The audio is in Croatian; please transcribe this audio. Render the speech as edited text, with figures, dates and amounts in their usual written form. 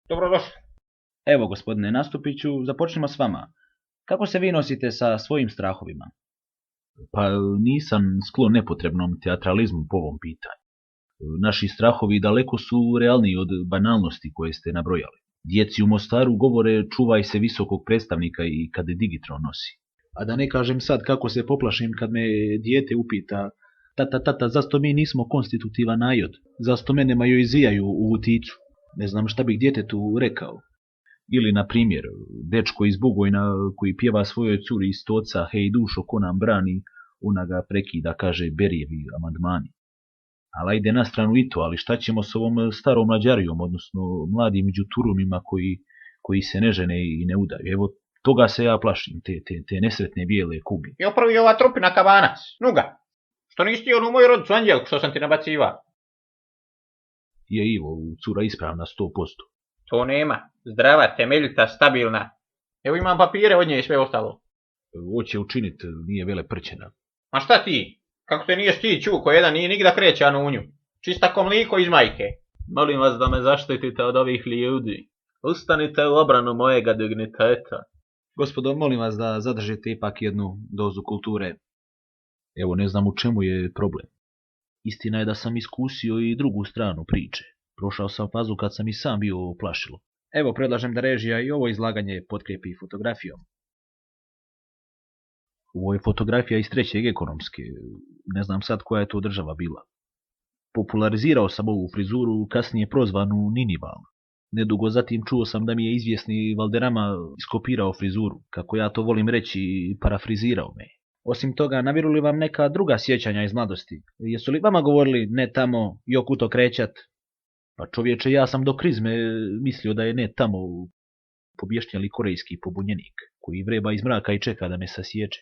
Dobrodošli. Evo, gospodine Nastupiću, započnimo s vama. Kako se vi nosite sa svojim strahovima? Pa nisam sklon nepotrebnom teatralizmu po ovom pitanju. Naši strahovi daleko su realniji od banalnosti koje ste nabrojali. Djeci u Mostaru govore čuvaj se visokog predstavnika i kad digitron nosi. A da ne kažem sad kako se poplašim kad me dijete upita tata, zašto mi nismo konstitutivan narod? Zašto mene maju izvijaju u uticu? Ne znam šta bih djetetu rekao. Ili, na primjer, dečko iz Bugojna koji pjeva svojoj curi iz toca hej dušo ko nam brani, ona ga prekida, kaže Berijevi amandmani. Ali ajde na stranu i to, ali šta ćemo s ovom starom mlađarijom, odnosno mladim međuturumima koji se ne žene i ne udaju? Evo, toga se ja plašim, te nesretne bijele kuge. I opravi ova trupina kavanac. Nuga. Što nisi onu moju rodicu Anđelku što sam ti nabaciva? Je Ivo, cura ispravna 100%. To nema. Zdrava, temeljita, stabilna. Evo imam papire od nje i sve ostalo. Hoće učinit, nije vele prćena. Ma šta ti? Kako te nije stid čuko jedan, nije nigda kreća na unju. Čista ko mliko iz majke. Molim vas da me zaštitite od ovih ljudi. Ustanite u obranu mojega digniteta. Gospodo, molim vas da zadržite ipak jednu dozu kulture. Evo, ne znam u čemu je problem. Istina je da sam iskusio i drugu stranu priče. Prošao sam fazu kad sam i sam bio plašilo. Evo, predlažem da režija i ovo izlaganje potkrepi fotografijom. Ovo je fotografija iz trećeg ekonomske. Ne znam sad koja je to država bila. Popularizirao sam ovu frizuru, kasnije prozvanu Ninival. Nedugo zatim čuo sam da mi je izvjesni Valderama iskopirao frizuru, kako ja to volim reći, parafrizirao me. Osim toga, naviru li vam neka druga sjećanja iz mladosti? Jesu li vama govorili ne tamo, jokuto krećat? Pa čovječe, ja sam do krizme mislio da je ne tamo pobješnjali korejski pobunjenik, koji vreba iz mraka i čeka da me sasječe.